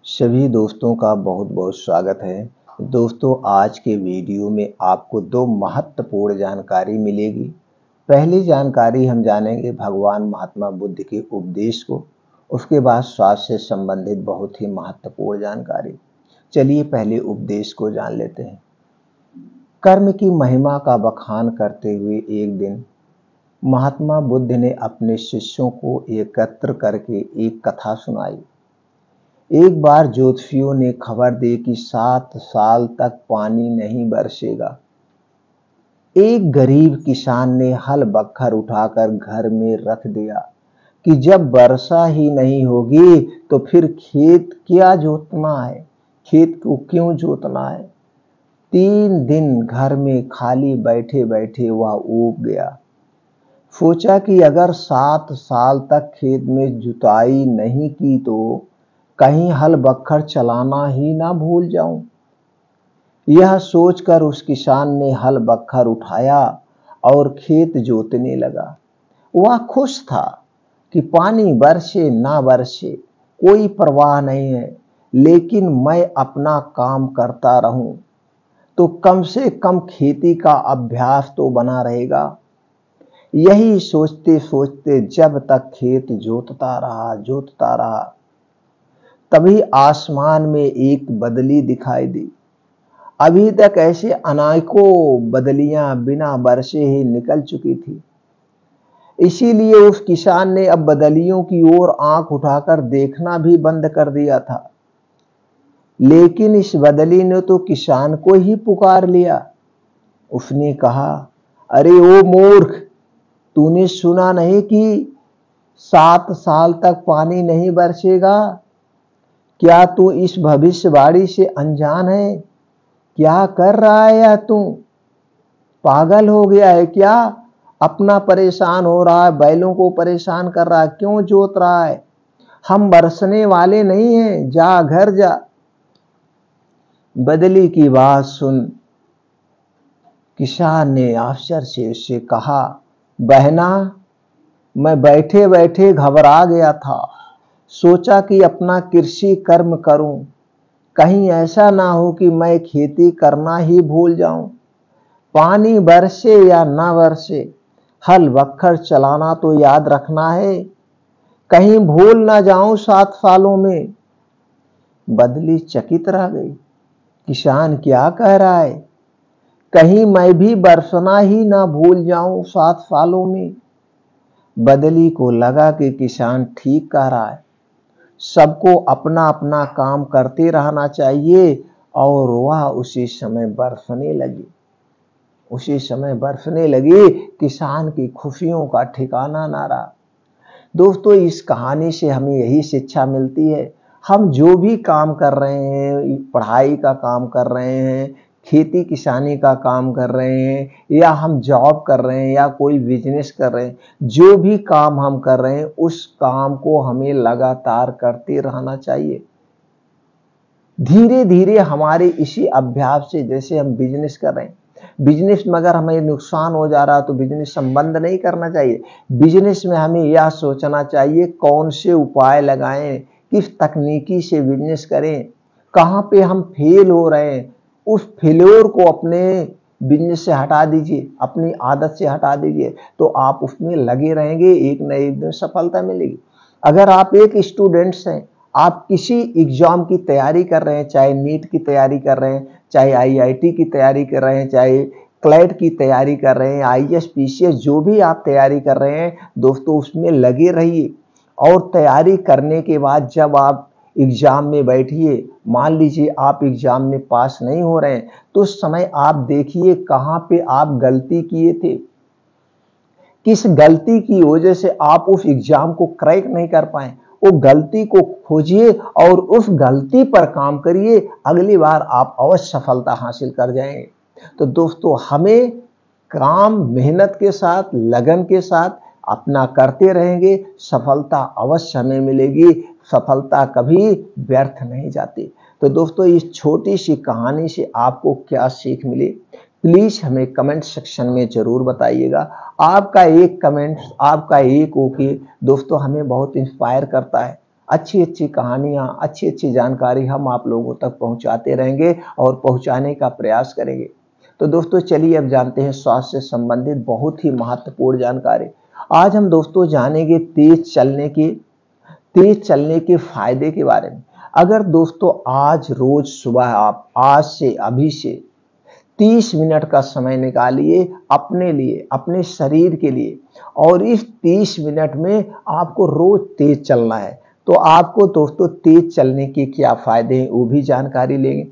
सभी दोस्तों का बहुत बहुत स्वागत है। दोस्तों, आज के वीडियो में आपको दो महत्वपूर्ण जानकारी मिलेगी। पहली जानकारी हम जानेंगे भगवान महात्मा बुद्ध के उपदेश को। उसके बाद स्वास्थ्य से संबंधित बहुत ही महत्वपूर्ण जानकारी। चलिए पहले उपदेश को जान लेते हैं। कर्म की महिमा का बखान करते हुए एक दिन महात्मा बुद्ध ने अपने शिष्यों को एकत्र करके एक कथा सुनाई। एक बार ज्योतिषियों ने खबर दी कि 7 साल तक पानी नहीं बरसेगा। एक गरीब किसान ने हल बखर उठाकर घर में रख दिया कि जब वर्षा ही नहीं होगी तो फिर खेत क्या जोतना है, खेत को क्यों जोतना है। 3 दिन घर में खाली बैठे बैठे वह ऊब गया। सोचा कि अगर 7 साल तक खेत में जुताई नहीं की तो कहीं हल बखर चलाना ही ना भूल जाऊं। यह सोचकर उस किसान ने हल बखर उठाया और खेत जोतने लगा। वह खुश था कि पानी बरसे ना बरसे कोई परवाह नहीं है, लेकिन मैं अपना काम करता रहूं तो कम से कम खेती का अभ्यास तो बना रहेगा। यही सोचते सोचते जब तक खेत जोतता रहा तभी आसमान में एक बदली दिखाई दी। अभी तक ऐसे अनेकों बदलियां बिना बरसे ही निकल चुकी थी। इसीलिए उस किसान ने अब बदलियों की ओर आंख उठाकर देखना भी बंद कर दिया था। लेकिन इस बदली ने तो किसान को ही पुकार लिया। उसने कहा, अरे ओ मूर्ख, तूने सुना नहीं कि 7 साल तक पानी नहीं बरसेगा? क्या तू इस भविष्यवाणी से अनजान है? क्या कर रहा है यह तू? पागल हो गया है क्या? अपना परेशान हो रहा है, बैलों को परेशान कर रहा है, क्यों जोत रहा है? हम बरसने वाले नहीं हैं, जा घर जा। बदली की बात सुन किसान ने आश्चर्य से उससे कहा, बहना, मैं बैठे बैठे घबरा गया था। सोचा कि अपना कृषि कर्म करूं, कहीं ऐसा ना हो कि मैं खेती करना ही भूल जाऊं। पानी बरसे या ना बरसे, हल बखर चलाना तो याद रखना है, कहीं भूल ना जाऊं 7 सालों में। बदली चकित रह गई। किसान क्या कह रहा है? कहीं मैं भी बरसना ही ना भूल जाऊं 7 सालों में। बदली को लगा कि किसान ठीक कह रहा है। सबको अपना अपना काम करते रहना चाहिए। और वह उसी समय बरसने लगी। किसान की खुशियों का ठिकाना ना रहा। दोस्तों, इस कहानी से हमें यही शिक्षा मिलती है। हम जो भी काम कर रहे हैं, पढ़ाई का काम कर रहे हैं, खेती किसानी का काम कर रहे हैं, या हम जॉब कर रहे हैं या कोई बिजनेस कर रहे हैं, जो भी काम हम कर रहे हैं उस काम को हमें लगातार करते रहना चाहिए। धीरे धीरे हमारे इसी अभ्यास से, जैसे हम बिजनेस कर रहे हैं, बिजनेस में अगर हमें नुकसान हो जा रहा है तो बिजनेस संबंध नहीं करना चाहिए। बिजनेस में हमें यह सोचना चाहिए कौन से उपाय लगाएं, किस तकनीकी से बिजनेस करें, कहां पे हम फेल हो रहे हैं, उस फेल्योर को अपने बिजनेस से हटा दीजिए, अपनी आदत से हटा दीजिए, तो आप उसमें लगे रहेंगे, एक न एक दिन सफलता मिलेगी। अगर आप एक स्टूडेंट्स हैं, आप किसी एग्जाम की तैयारी कर रहे हैं, चाहे नीट की तैयारी कर रहे हैं, चाहे आईआईटी की तैयारी कर रहे हैं, चाहे क्लैट की तैयारी कर रहे हैं, आईएएस पीसीएस जो भी आप तैयारी कर रहे हैं, दोस्तों उसमें लगे रहिए। और तैयारी करने के बाद जब आप एग्जाम में बैठिए, मान लीजिए आप एग्जाम में पास नहीं हो रहे हैं, तो उस समय आप देखिए कहां पे आप गलती किए थे, किस गलती की वजह से आप उस एग्जाम को क्रैक नहीं कर पाए। वो गलती को खोजिए और उस गलती पर काम करिए, अगली बार आप अवश्य सफलता हासिल कर जाएंगे। तो दोस्तों, हमें काम मेहनत के साथ, लगन के साथ अपना करते रहेंगे, सफलता अवश्य हमें मिलेगी। सफलता कभी व्यर्थ नहीं जाती। तो दोस्तों, इस छोटी सी कहानी से आपको क्या सीख मिली, प्लीज हमें कमेंट सेक्शन में जरूर बताइएगा। आपका एक कमेंट, आपका एक ओके दोस्तों हमें बहुत इंस्पायर करता है। अच्छी अच्छी कहानियाँ, अच्छी अच्छी जानकारी हम आप लोगों तक पहुँचाते रहेंगे और पहुँचाने का प्रयास करेंगे। तो दोस्तों चलिए अब जानते हैं स्वास्थ्य से संबंधित बहुत ही महत्वपूर्ण जानकारी। आज हम दोस्तों जानेंगे तेज चलने के फायदे के बारे में। अगर दोस्तों आज रोज सुबह आप आज से अभी से 30 मिनट का समय निकालिए अपने लिए, अपने शरीर के लिए, और इस 30 मिनट में आपको रोज तेज चलना है। तो आपको दोस्तों तेज चलने के क्या फायदे हैं वो भी जानकारी लेंगे।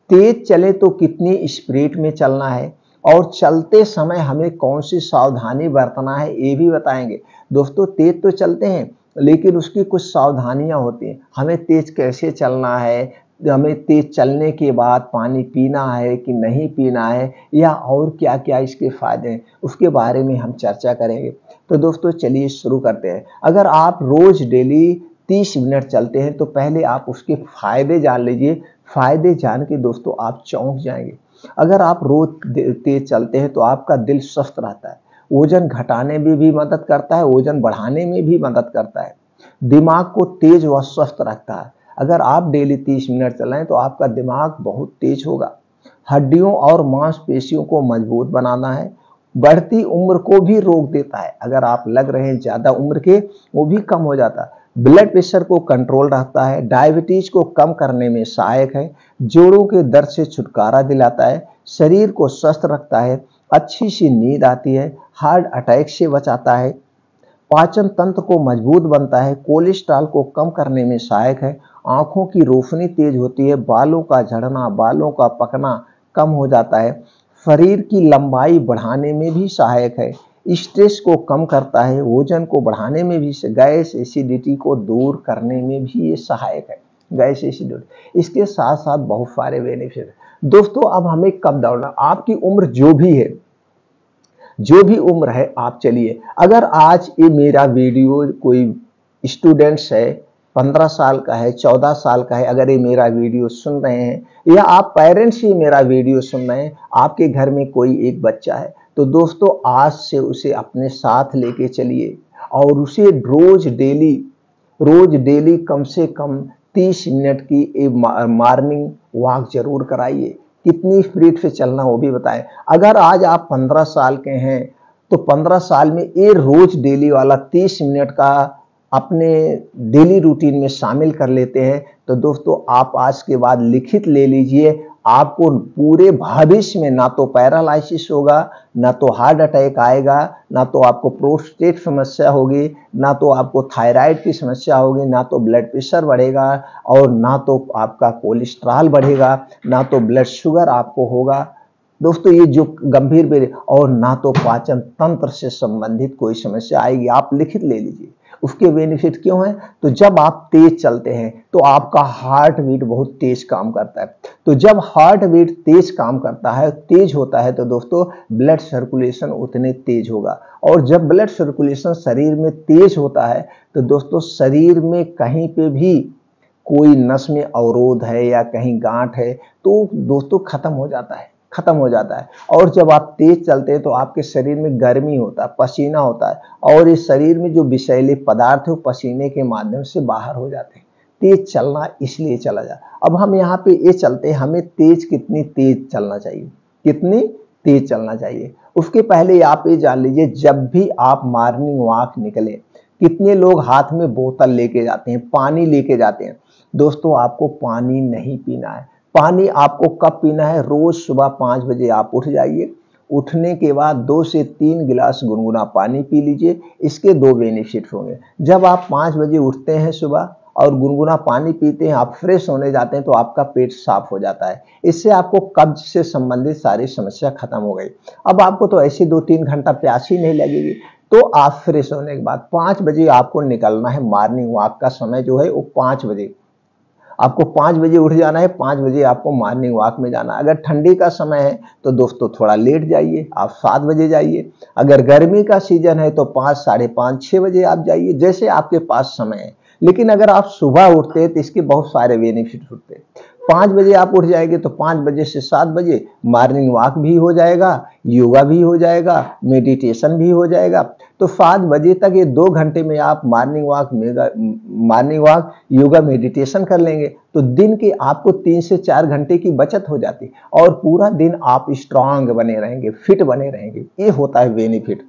तेज चले तो कितनी स्पीड में चलना है और चलते समय हमें कौन सी सावधानी बरतना है ये भी बताएंगे। दोस्तों तेज तो चलते हैं लेकिन उसकी कुछ सावधानियां होती हैं। हमें तेज कैसे चलना है, हमें तेज चलने के बाद पानी पीना है कि नहीं पीना है, या और क्या क्या इसके फायदे हैं, उसके बारे में हम चर्चा करेंगे। तो दोस्तों चलिए शुरू करते हैं। अगर आप रोज डेली 30 मिनट चलते हैं तो पहले आप उसके फायदे जान लीजिए। फायदे जान के दोस्तों आप चौंक जाएंगे। अगर आप रोज तेज चलते हैं तो आपका दिल स्वस्थ रहता है, वजन घटाने में भी मदद करता है, वजन बढ़ाने में भी मदद करता है, दिमाग को तेज व स्वस्थ रखता है। अगर आप डेली 30 मिनट चलाएं तो आपका दिमाग बहुत तेज होगा। हड्डियों और मांसपेशियों को मजबूत बनाना है, बढ़ती उम्र को भी रोक देता है। अगर आप लग रहे हैं ज्यादा उम्र के, वो भी कम हो जाता है। ब्लड प्रेशर को कंट्रोल रखता है, डायबिटीज को कम करने में सहायक है, जोड़ों के दर्द से छुटकारा दिलाता है, शरीर को स्वस्थ रखता है, अच्छी सी नींद आती है, हार्ट अटैक से बचाता है, पाचन तंत्र को मजबूत बनता है, कोलेस्ट्रॉल को कम करने में सहायक है, आंखों की रोशनी तेज होती है, बालों का झड़ना, बालों का पकना कम हो जाता है, शरीर की लंबाई बढ़ाने में भी सहायक है, स्ट्रेस को कम करता है, वजन को बढ़ाने में भी, गैस एसिडिटी को दूर करने में भी ये सहायक है। गैस एसिडिटी, इसके साथ साथ बहुत सारे बेनिफिट है। दोस्तों अब हमें कब दौड़ना, आपकी उम्र जो भी उम्र है आप चलिए। अगर आज ये मेरा वीडियो कोई स्टूडेंट्स है, 15 साल का है, 14 साल का है, अगर ये मेरा वीडियो सुन रहे हैं, या आप पेरेंट्स ही मेरा वीडियो सुन रहे हैं, आपके घर में कोई एक बच्चा है, तो दोस्तों आज से उसे अपने साथ लेके चलिए और उसे रोज डेली कम से कम 30 मिनट की मॉर्निंग वॉक जरूर कराइए। कितनी स्पीड से चलना वो भी बताएं। अगर आज आप 15 साल के हैं तो 15 साल में ये रोज डेली वाला 30 मिनट का अपने डेली रूटीन में शामिल कर लेते हैं तो दोस्तों आप आज के बाद लिखित ले लीजिए, आपको पूरे भविष्य में ना तो पैरालिसिस होगा, ना तो हार्ट अटैक आएगा, ना तो आपको प्रोस्टेट समस्या होगी, ना तो आपको थायराइड की समस्या होगी, ना तो ब्लड प्रेशर बढ़ेगा, और ना तो आपका कोलेस्ट्रॉल बढ़ेगा, ना तो ब्लड शुगर आपको होगा दोस्तों, ये जो गंभीर और ना तो पाचन तंत्र से संबंधित कोई समस्या आएगी। आप लिखित ले लीजिए। उसके बेनिफिट क्यों हैं? तो जब आप तेज चलते हैं तो आपका हार्ट बीट बहुत तेज काम करता है। तो जब हार्ट बीट तेज काम करता है, तेज होता है, तो दोस्तों ब्लड सर्कुलेशन उतने तेज होगा, और जब ब्लड सर्कुलेशन शरीर में तेज होता है तो दोस्तों शरीर में कहीं पे भी कोई नस में अवरोध है या कहीं गांठ है तो दोस्तों खत्म हो जाता है। और जब आप तेज चलते हैं तो आपके शरीर में गर्मी होता है, पसीना होता है, और इस शरीर में जो विषैले पदार्थ है वो पसीने के माध्यम से बाहर हो जाते हैं। तेज चलना इसलिए चला जा। अब हम यहाँ पे ये चलते हैं, हमें कितनी तेज चलना चाहिए, उसके पहले आप ये जान लीजिए, जब भी आप मॉर्निंग वॉक निकले, कितने लोग हाथ में बोतल लेके जाते हैं, पानी लेके जाते हैं। दोस्तों आपको पानी नहीं पीना है। पानी आपको कब पीना है? रोज सुबह 5 बजे आप उठ जाइए, उठने के बाद 2 से 3 गिलास गुनगुना पानी पी लीजिए। इसके 2 बेनिफिट होंगे। जब आप 5 बजे उठते हैं सुबह और गुनगुना पानी पीते हैं, आप फ्रेश होने जाते हैं तो आपका पेट साफ हो जाता है। इससे आपको कब्ज से संबंधित सारी समस्या खत्म हो गई। अब आपको तो ऐसे 2-3 घंटा प्यास ही नहीं लगेगी। तो आप फ्रेश होने के बाद 5 बजे आपको निकलना है। मॉर्निंग वॉक का समय जो है वो 5 बजे, आपको 5 बजे उठ जाना है। 5 बजे आपको मॉर्निंग वॉक में जाना है। अगर ठंडी का समय है तो दोस्तों थोड़ा लेट जाइए, आप 7 बजे जाइए। अगर गर्मी का सीजन है तो 5, साढ़े 5, 6 बजे आप जाइए, जैसे आपके पास समय है। लेकिन अगर आप सुबह उठते हैं तो इसके बहुत सारे बेनिफिट होते हैं। 5 बजे आप उठ जाएंगे तो 5 बजे से 7 बजे मॉर्निंग वॉक भी हो जाएगा, योगा भी हो जाएगा, मेडिटेशन भी हो जाएगा। तो 7 बजे तक ये 2 घंटे में आप मॉर्निंग वॉक, योगा, मेडिटेशन कर लेंगे तो दिन के आपको 3 से 4 घंटे की बचत हो जाती और पूरा दिन आप स्ट्रांग बने रहेंगे, फिट बने रहेंगे। ये होता है बेनिफिट।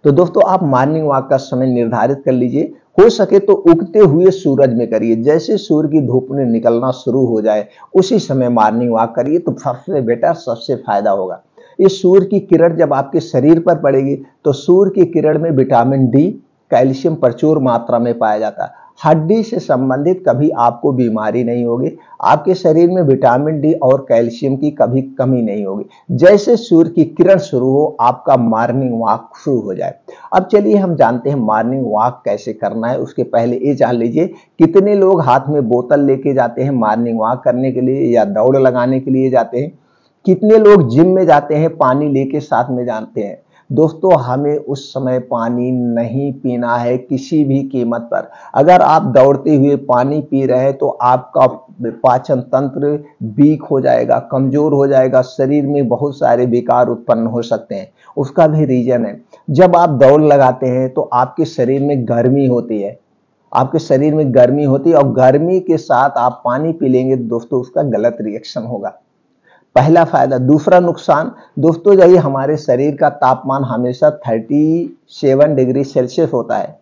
तो दोस्तों आप मॉर्निंग वॉक का समय निर्धारित कर लीजिए, हो सके तो उगते हुए सूरज में करिए। जैसे सूर्य की धूप में निकलना शुरू हो जाए उसी समय मॉर्निंग वॉक करिए तो सबसे बेटर, सबसे फायदा होगा। ये सूर्य की किरण जब आपके शरीर पर पड़ेगी तो सूर्य की किरण में विटामिन डी, कैल्शियम प्रचुर मात्रा में पाया जाता है। हड्डी से संबंधित कभी आपको बीमारी नहीं होगी, आपके शरीर में विटामिन डी और कैल्शियम की कभी कमी नहीं होगी। जैसे सूर्य की किरण शुरू हो आपका मॉर्निंग वॉक शुरू हो जाए। अब चलिए हम जानते हैं मॉर्निंग वॉक कैसे करना है। उसके पहले ये जान लीजिए कितने लोग हाथ में बोतल लेके जाते हैं मॉर्निंग वॉक करने के लिए या दौड़ लगाने के लिए जाते हैं। कितने लोग जिम में जाते हैं पानी लेके साथ में जाते हैं। दोस्तों हमें उस समय पानी नहीं पीना है किसी भी कीमत पर। अगर आप दौड़ते हुए पानी पी रहे हैं तो आपका पाचन तंत्र वीक हो जाएगा, कमजोर हो जाएगा, शरीर में बहुत सारे विकार उत्पन्न हो सकते हैं। उसका भी रीजन है, जब आप दौड़ लगाते हैं तो आपके शरीर में गर्मी होती है, आपके शरीर में गर्मी होती है और गर्मी के साथ आप पानी पी लेंगे दोस्तों उसका गलत रिएक्शन होगा। पहला फायदा। दूसरा नुकसान दोस्तों, यही हमारे शरीर का तापमान हमेशा 37 डिग्री सेल्सियस होता है।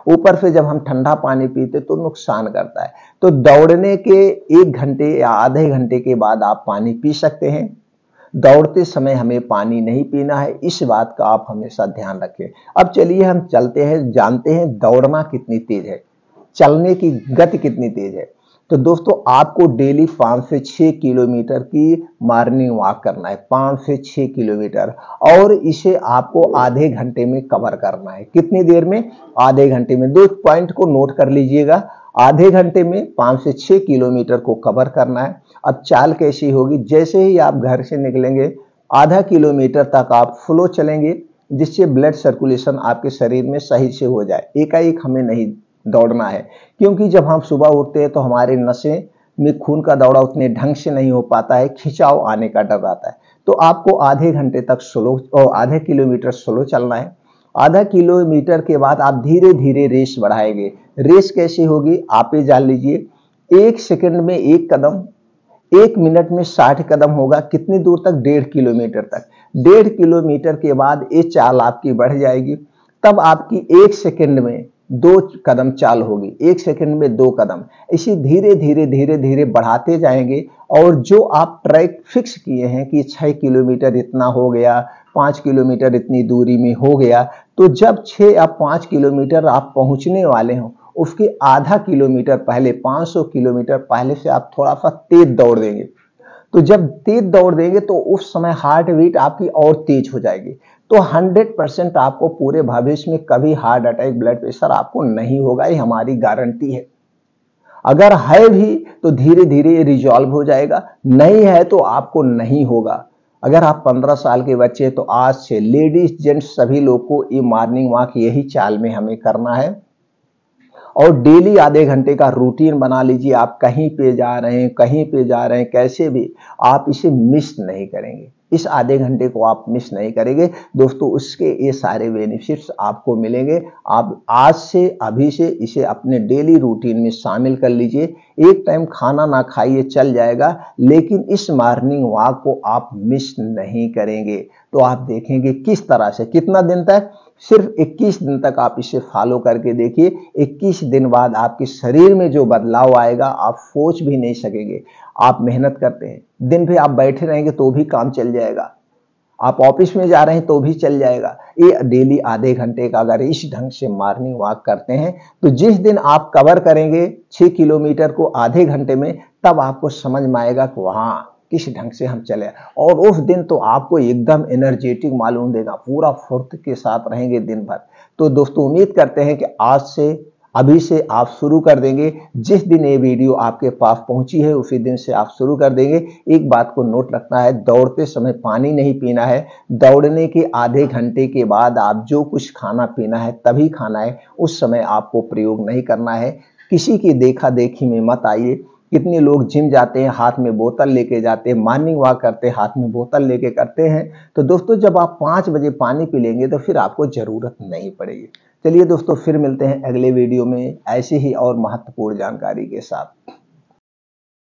ऊपर से जब हम ठंडा पानी पीते तो नुकसान करता है। तो दौड़ने के 1 घंटे या आधे घंटे के बाद आप पानी पी सकते हैं। दौड़ते समय हमें पानी नहीं पीना है, इस बात का आप हमेशा ध्यान रखें। अब चलिए हम चलते हैं, जानते हैं दौड़ना कितनी तेज है, चलने की गति कितनी तेज है। तो दोस्तों आपको डेली 5 से 6 किलोमीटर की मॉर्निंग वॉक करना है, 5 से 6 किलोमीटर, और इसे आपको आधे घंटे में कवर करना है। कितनी देर में? आधे घंटे में। 2 पॉइंट को नोट कर लीजिएगा, आधे घंटे में 5 से 6 किलोमीटर को कवर करना है। अब चाल कैसी होगी? जैसे ही आप घर से निकलेंगे आधा किलोमीटर तक आप स्लो चलेंगे, जिससे ब्लड सर्कुलेशन आपके शरीर में सही से हो जाए। एकाएक हमें नहीं दौड़ना है, क्योंकि जब हम सुबह उठते हैं तो हमारे नसें में खून का दौरा उतने ढंग से नहीं हो पाता है, खिंचाव आने का डर रहता है। तो आपको आधे घंटे तक स्लो और आधे किलोमीटर स्लो चलना है। आधा किलोमीटर के बाद आप धीरे धीरे रेस बढ़ाएंगे। रेस कैसी होगी आप ये जान लीजिए, 1 सेकंड में 1 कदम, 1 मिनट में 60 कदम होगा। कितनी दूर तक? 1.5 किलोमीटर तक। 1.5 किलोमीटर के बाद ये चाल आपकी बढ़ जाएगी, तब आपकी 1 सेकंड में 2 कदम चाल होगी, 1 सेकंड में 2 कदम। इसी धीरे धीरे धीरे धीरे बढ़ाते जाएंगे और जो आप ट्रैक फिक्स किए हैं कि 6 किलोमीटर इतना हो गया, 5 किलोमीटर इतनी दूरी में हो गया, तो जब 6 या 5 किलोमीटर आप पहुंचने वाले हो उसके आधा किलोमीटर पहले, 500 किलोमीटर पहले से आप थोड़ा सा तेज दौड़ देंगे। तो जब तेज दौड़ देंगे तो उस समय हार्ट बीट आपकी और तेज हो जाएगी। तो 100% आपको पूरे भविष्य में कभी हार्ट अटैक, ब्लड प्रेशर आपको नहीं होगा, ये हमारी गारंटी है। अगर है भी तो धीरे धीरे रिजॉल्व हो जाएगा, नहीं है तो आपको नहीं होगा। अगर आप 15 साल के बच्चे हैं तो आज से लेडीज जेंट्स सभी लोग को ये मॉर्निंग वॉक यही चाल में हमें करना है और डेली आधे घंटे का रूटीन बना लीजिए। आप कहीं पे जा रहे हैं, कहीं पे जा रहे हैं, कैसे भी आप इसे मिस नहीं करेंगे। इस आधे घंटे को आप मिस नहीं करेंगे दोस्तों, उसके ये सारे बेनिफिट्स आपको मिलेंगे। आप आज से, अभी से इसे अपने डेली रूटीन में शामिल कर लीजिए। एक टाइम खाना ना खाइए चल जाएगा, लेकिन इस मॉर्निंग वॉक को आप मिस नहीं करेंगे। तो आप देखेंगे किस तरह से, कितना दिन तक? सिर्फ 21 दिन तक आप इसे फॉलो करके देखिए। 21 दिन बाद आपके शरीर में जो बदलाव आएगा आप सोच भी नहीं सकेंगे। आप मेहनत करते हैं, दिन भर आप बैठे रहेंगे तो भी काम चल जाएगा, आप ऑफिस में जा रहे हैं तो भी चल जाएगा। ये डेली आधे घंटे का अगर इस ढंग से मॉर्निंग वॉक करते हैं तो जिस दिन आप कवर करेंगे 6 किलोमीटर को आधे घंटे में, तब आपको समझ में आएगा कि वहां किस ढंग से हम चले, और उस दिन तो आपको एकदम एनर्जेटिक मालूम देगा, पूरा फुर्ती के साथ रहेंगे दिन भर। तो दोस्तों उम्मीद करते हैं कि आज से, अभी से आप शुरू कर देंगे। जिस दिन ये वीडियो आपके पास पहुंची है उसी दिन से आप शुरू कर देंगे। एक बात को नोट रखना है, दौड़ते समय पानी नहीं पीना है। दौड़ने के आधे घंटे के बाद आप जो कुछ खाना पीना है तभी खाना है, उस समय आपको प्रयोग नहीं करना है। किसी की देखा देखी में मत आइए, कितने लोग जिम जाते हैं, हाथ में बोतल लेके जाते हैं, मॉर्निंग वॉक करते हैं, हाथ में बोतल लेके करते हैं। तो दोस्तों जब आप 5 बजे पानी पी लेंगे तो फिर आपको ज़रूरत नहीं पड़ेगी। चलिए दोस्तों, फिर मिलते हैं अगले वीडियो में ऐसे ही और महत्वपूर्ण जानकारी के साथ।